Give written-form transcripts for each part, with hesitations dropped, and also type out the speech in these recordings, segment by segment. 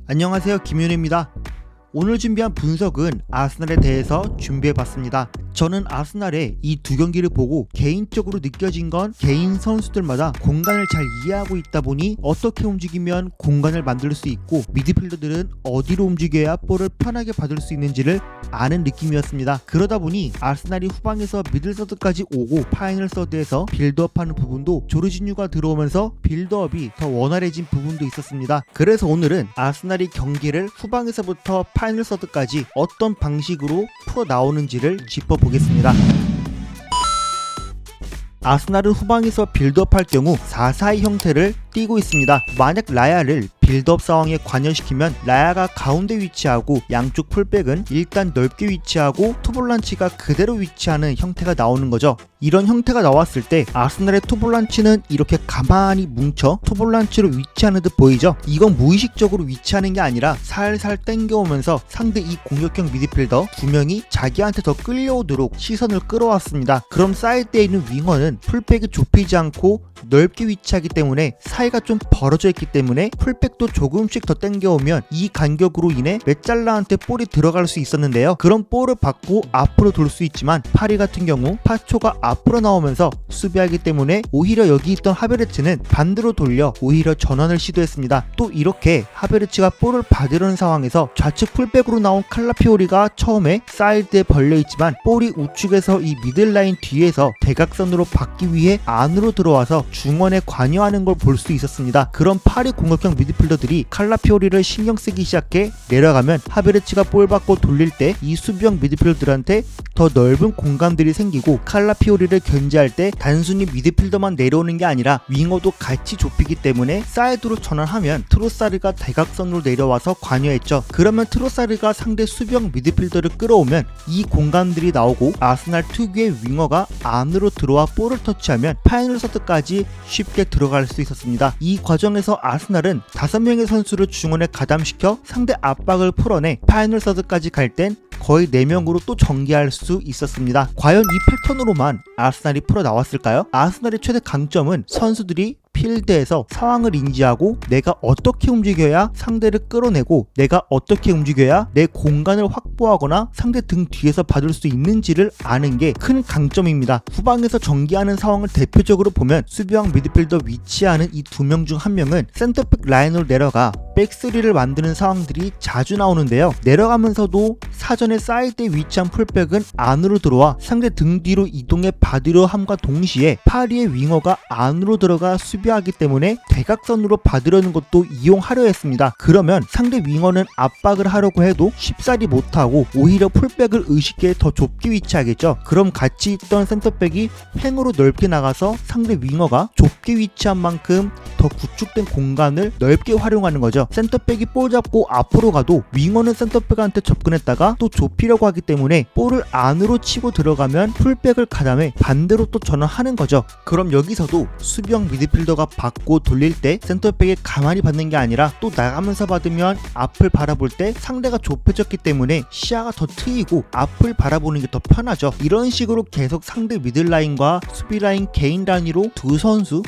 안녕하세요, 김윤혜입니다. 오늘 준비한 분석은 아스날에 대해서 준비해봤습니다. 저는 아스날의 이 두 경기를 보고 개인적으로 느껴진 건 개인 선수들마다 공간을 잘 이해하고 있다 보니 어떻게 움직이면 공간을 만들 수 있고 미드필더들은 어디로 움직여야 볼을 편하게 받을 수 있는지를 아는 느낌이었습니다. 그러다 보니 아스날이 후방에서 미들서드까지 오고 파이널 서드에서 빌드업하는 부분도 조르지뉴가 들어오면서 빌드업이 더 원활해진 부분도 있었습니다. 그래서 오늘은 아스날이 경기를 후방에서부터 파이널 서드까지 어떤 방식으로 풀어 나오는지를 짚어보겠습니다. 아스날은 후방에서 빌드업할 경우 4-4-2 형태를 띄고 있습니다. 만약 라야를 빌드업 상황에 관여시키면 라야가 가운데 위치하고 양쪽 풀백은 일단 넓게 위치하고 투볼란치가 그대로 위치하는 형태가 나오는 거죠. 이런 형태가 나왔을 때 아스날의 투볼란치는 이렇게 가만히 뭉쳐 투볼란치로 위치하는 듯 보이죠. 이건 무의식적으로 위치하는 게 아니라 살살 당겨오면서 상대 이 공격형 미드필더 두 명이 자기한테 더 끌려오도록 시선을 끌어왔습니다. 그럼 사이드에 있는 윙어는 풀백이 좁히지 않고 넓게 위치하기 때문에 사이가 좀 벌어져 있기 때문에 풀백도 조금씩 더 당겨오면 이 간격으로 인해 메잘라한테 볼이 들어갈 수 있었는데요. 그런 볼을 받고 앞으로 돌 수 있지만 파리 같은 경우 파초가 앞으로 나오면서 수비하기 때문에 오히려 여기 있던 하베르츠는 반대로 돌려 오히려 전환을 시도했습니다. 또 이렇게 하베르츠가 볼을 받으려는 상황에서 좌측 풀백으로 나온 칼라피오리가 처음에 사이드에 벌려있지만 볼이 우측에서 이 미들라인 뒤에서 대각선으로 받기 위해 안으로 들어와서 중원에 관여하는 걸 볼 수 있었습니다. 그런 파리 공격형 미드필더들이 칼라피오리를 신경 쓰기 시작해 내려가면 하베르츠가 볼 받고 돌릴 때 이 수비형 미드필더들한테 더 넓은 공간들이 생기고 칼라피오리를 견제할 때 단순히 미드필더만 내려오는 게 아니라 윙어도 같이 좁히기 때문에 사이드로 전환하면 트로사르가 대각선으로 내려와서 관여했죠. 그러면 트로사르가 상대 수비형 미드필더를 끌어오면 이 공간들이 나오고 아스날 특유의 윙어가 안으로 들어와 볼을 터치하면 파이널 서드까지 쉽게 들어갈 수 있었습니다. 이 과정에서 아스날은 5명의 선수를 중원에 가담시켜 상대 압박을 풀어내 파이널 서드까지 갈 땐 거의 4명으로 또 전개할 수 있었습니다. 과연 이 패턴으로만 아스날이 풀어 나왔을까요? 아스날의 최대 강점은 선수들이 필드에서 상황을 인지하고 내가 어떻게 움직여야 상대를 끌어내고 내가 어떻게 움직여야 내 공간을 확보하거나 상대 등 뒤에서 받을 수 있는지를 아는 게 큰 강점입니다. 후방에서 전개하는 상황을 대표적으로 보면 수비형 미드필더 위치하는 이 2명 중 1명은 센터백 라인으로 내려가 백3를 만드는 상황들이 자주 나오는데요. 내려가면서도 사전에 사이드에 위치한 풀백은 안으로 들어와 상대 등 뒤로 이동해 받으려 함과 동시에 파리의 윙어가 안으로 들어가 수비하기 때문에 대각선으로 받으려는 것도 이용하려 했습니다. 그러면 상대 윙어는 압박을 하려고 해도 쉽사리 못하고 오히려 풀백을 의식해 더 좁게 위치하겠죠. 그럼 같이 있던 센터백이 횡으로 넓게 나가서 상대 윙어가 좁게 위치한 만큼 더 구축된 공간을 넓게 활용하는 거죠. 센터백이 볼 잡고 앞으로 가도 윙어는 센터백한테 접근했다가 또 좁히려고 하기 때문에 볼을 안으로 치고 들어가면 풀백을 가담해 반대로 또 전환하는 거죠. 그럼 여기서도 수비형 미드필더가 받고 돌릴 때 센터백이 가만히 받는 게 아니라 또 나가면서 받으면 앞을 바라볼 때 상대가 좁혀졌기 때문에 시야가 더 트이고 앞을 바라보는 게 더 편하죠. 이런 식으로 계속 상대 미들라인과 수비라인 개인 단위로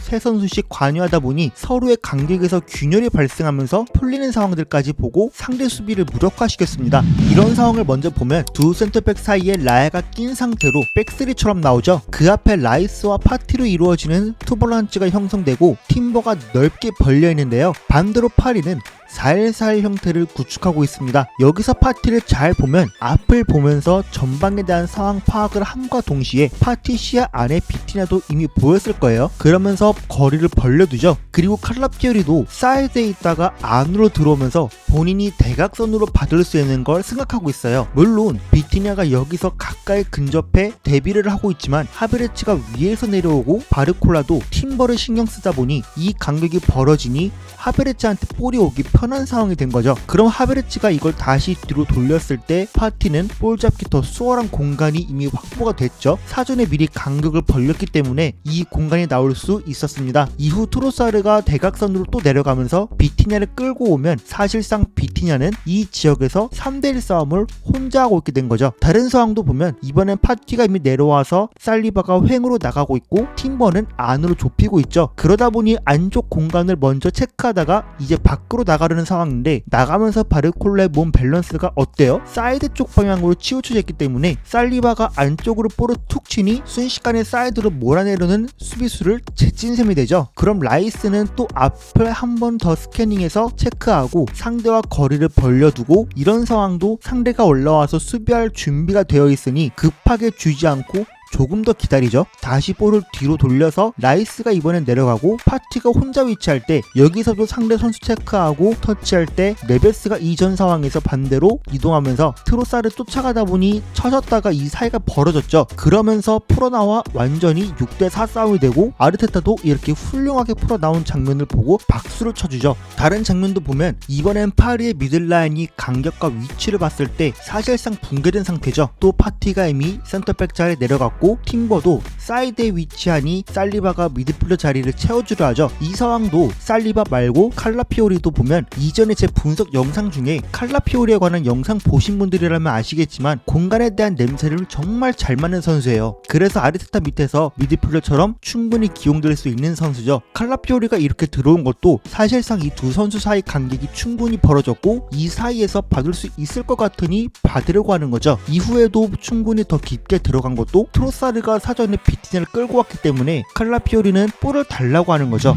세 선수씩 관여하다 보니 서로의 간격에서 균열이 발생하면서 풀리는 상황들까지 보고 상대 수비를 무력화시켰습니다. 이런 상황을 먼저 보면 두 센터백 사이에 라야가 낀 상태로 백3처럼 나오죠. 그 앞에 라이스와 파티로 이루어지는 투볼란치가 형성되고 팀버가 넓게 벌려 있는데요. 반대로 파리는 4-1-4-1 형태를 구축하고 있습니다. 여기서 파티를 잘 보면 앞을 보면서 전방에 대한 상황 파악을 함과 동시에 파티 시야 안에 비티냐도 이미 보였을 거예요. 그러면서 거리를 벌려두죠. 그리고 칼라피오리도 사이드에 있다가 안으로 들어오면서 본인이 대각선으로 받을 수 있는 걸 생각하고 있어요. 물론 비티냐가 여기서 가까이 근접해 대비를 하고 있지만 하베르츠가 위에서 내려오고 바르콜라도 팀버를 신경 쓰다 보니 이 간격이 벌어지니 하베르츠한테 볼이 오기 편한 상황이 된 거죠. 그럼 하베르츠가 이걸 다시 뒤로 돌렸을 때 파티는 볼 잡기 더 수월한 공간이 이미 확보가 됐죠. 사전에 미리 간격을 벌렸기 때문에 이 공간이 나올 수 있었습니다. 이후 트로사르가 대각선으로 또 내려가면서 비티냐를 끌고 오면 사실상 사실상 비티냐는 이 지역에서 3대1 싸움을 혼자 하고 있게 된 거죠. 다른 상황도 보면 이번엔 파티가 이미 내려와서 살리바가 횡으로 나가고 있고 팀버는 안으로 좁히고 있죠. 그러다 보니 안쪽 공간을 먼저 체크하다가 이제 밖으로 나가려는 상황인데 나가면서 바르콜라의 몸 밸런스가 어때요? 사이드 쪽 방향으로 치우쳐졌기 때문에 살리바가 안쪽으로 볼을 툭 치니 순식간에 사이드로 몰아내려는 수비수를 제친 셈이 되죠. 그럼 라이스는 또 앞을 한 번 더 스캐닝해서 체크하고 상대와 거리를 벌려두고 이런 상황도 상대가 올라와서 수비할 준비가 되어 있으니 급하게 주지 않고 조금 더 기다리죠. 다시 볼을 뒤로 돌려서 라이스가 이번엔 내려가고 파티가 혼자 위치할 때 여기서도 상대 선수 체크하고 터치할 때 네베스가 이전 상황에서 반대로 이동하면서 트로사를 쫓아가다 보니 쳐졌다가 이 사이가 벌어졌죠. 그러면서 풀어나와 완전히 6대4 싸움이 되고 아르테타도 이렇게 훌륭하게 풀어나온 장면을 보고 박수를 쳐주죠. 다른 장면도 보면 이번엔 파리의 미들라인이 간격과 위치를 봤을 때 사실상 붕괴된 상태죠. 또 파티가 이미 센터백 자리에 내려갔고 팀버도 사이드에 위치하니 살리바가 미드필더 자리를 채워주려 하죠. 이 상황도 살리바 말고 칼라피오리도 보면 이전에 제 분석 영상 중에 칼라피오리에 관한 영상 보신 분들이라면 아시겠지만 공간에 대한 냄새를 정말 잘 맡는 선수예요. 그래서 아르테타 밑에서 미드필더처럼 충분히 기용될 수 있는 선수죠. 칼라피오리가 이렇게 들어온 것도 사실상 이 두 선수 사이 간격이 충분히 벌어졌고 이 사이에서 받을 수 있을 것 같으니 받으려고 하는 거죠. 이후에도 충분히 더 깊게 들어간 것도 트로사르가 사전에 비티냐를 끌고 왔기 때문에 칼라피오리는 볼을 달라고 하는 거죠.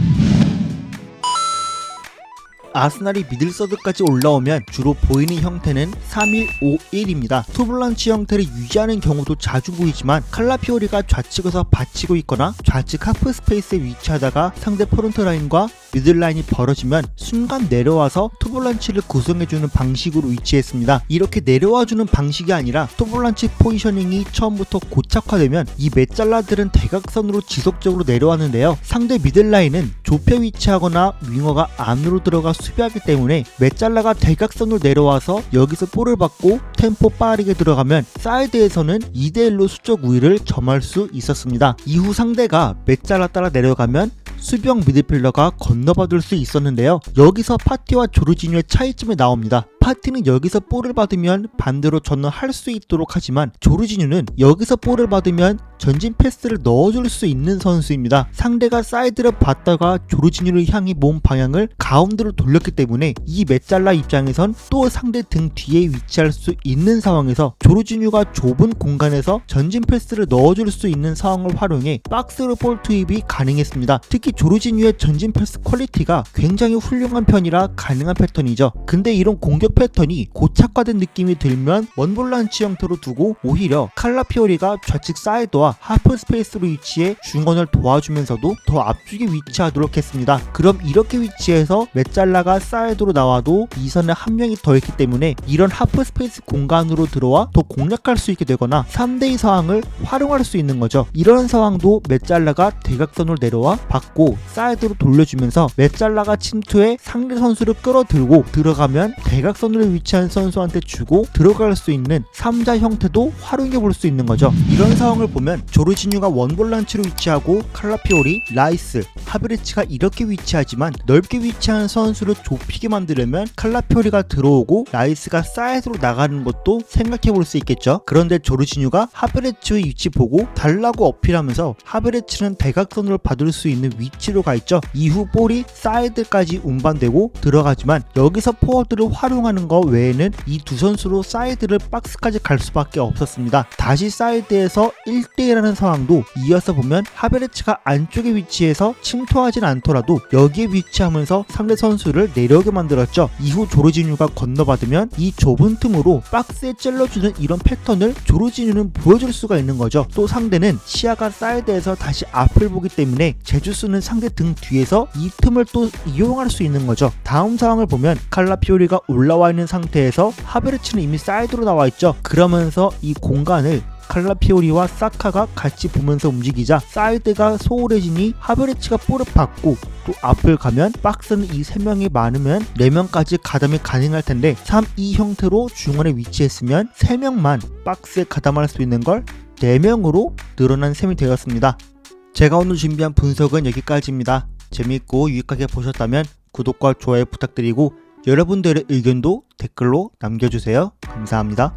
아스날이 미들서드까지 올라오면 주로 보이는 형태는 3-1-5-1입니다. 투블런치 형태를 유지하는 경우도 자주 보이지만 칼라피오리가 좌측에서 받치고 있거나 좌측 하프 스페이스에 위치하다가 상대 프론트 라인과 미들라인이 벌어지면 순간 내려와서 투블런치를 구성해주는 방식으로 위치했습니다. 이렇게 내려와주는 방식이 아니라 투블런치 포지셔닝이 처음부터 고착화되면 이 메잘라들은 대각선으로 지속적으로 내려왔는데요. 상대 미들라인은 좁혀 위치하거나 윙어가 안으로 들어가 수비하기 때문에 메잘라가 대각선으로 내려와서 여기서 볼을 받고 템포 빠르게 들어가면 사이드에서는 2대1로 수적 우위를 점할 수 있었습니다. 이후 상대가 메잘라 따라 내려가면 수비형 미드필더가 건너받을 수 있었는데요. 여기서 파티와 조르지뉴의 차이점이 나옵니다. 파티는 여기서 볼을 받으면 반대로 전환할 수 있도록 하지만 조르지뉴는 여기서 볼을 받으면 전진 패스를 넣어줄 수 있는 선수입니다. 상대가 사이드를 받다가 조르지뉴를 향해 몸 방향을 가운데로 돌렸기 때문에 이 메잘라 입장에선 또 상대 등 뒤에 위치할 수 있는 상황에서 조르지뉴가 좁은 공간에서 전진 패스를 넣어줄 수 있는 상황을 활용해 박스로 볼 투입이 가능했습니다. 특히 조르지뉴의 전진 패스 퀄리티가 굉장히 훌륭한 편이라 가능한 패턴이죠. 근데 이런 공격 패턴이 고착화된 느낌이 들면 원볼란치 형태로 두고 오히려 칼라피오리가 좌측 사이드와 하프 스페이스로 위치해 중원을 도와주면서도 더 앞쪽에 위치하도록 했습니다. 그럼 이렇게 위치해서 메잘라가 사이드로 나와도 이 선에 한 명이 더 있기 때문에 이런 하프 스페이스 공간으로 들어와 더 공략할 수 있게 되거나 3대2 상황을 활용할 수 있는 거죠. 이런 상황도 메잘라가 대각선으로 내려와 받고 사이드로 돌려주면서 메잘라가 침투해 상대 선수를 끌어들고 들어가면 대각선으로 위치한 선수한테 주고 들어갈 수 있는 3자 형태도 활용해 볼 수 있는 거죠. 이런 상황을 보면 조르지뉴가 원볼란치로 위치하고 칼라피오리, 라이스, 하베르츠가 이렇게 위치하지만 넓게 위치한 선수를 좁히게 만들려면 칼라피오리가 들어오고 라이스가 사이드로 나가는 것도 생각해 볼 수 있겠죠. 그런데 조르지뉴가 하베르츠의 위치 보고 달라고 어필하면서 하베르츠는 대각선으로 받을 수 있는 위치로 가 있죠. 이후 볼이 사이드까지 운반되고 들어가지만 여기서 포워드를 활용하는 거 외에는 이 두 선수로 사이드를 박스까지 갈 수밖에 없었습니다. 다시 사이드에서 1대1하는 상황도 이어서 보면 하베르츠가 안쪽에 위치해서 침투하진 않더라도 여기에 위치하면서 상대 선수를 내려오게 만들었죠. 이후 조르지뉴가 건너받으면 이 좁은 틈으로 박스에 찔러주는 이런 패턴을 조르지뉴는 보여줄 수가 있는 거죠. 또 상대는 시야가 사이드에서 다시 앞을 보기 때문에 제주스는 상대 등 뒤에서 이 틈을 또 이용할 수 있는 거죠. 다음 상황을 보면 칼라피오리가 올라와 있는 상태에서 하베르츠는 이미 사이드로 나와 있죠. 그러면서 이 공간을 칼라피오리와 사카가 같이 보면서 움직이자 사이드가 소홀해지니 하베르츠가 볼을 받고 또 앞을 가면 박스는 이 3명이 많으면 4명까지 가담이 가능할 텐데 3-2 형태로 중원에 위치했으면 3명만 박스에 가담할 수 있는 걸 4명으로 늘어난 셈이 되었습니다. 제가 오늘 준비한 분석은 여기까지입니다. 재밌고 유익하게 보셨다면 구독과 좋아요 부탁드리고 여러분들의 의견도 댓글로 남겨주세요. 감사합니다.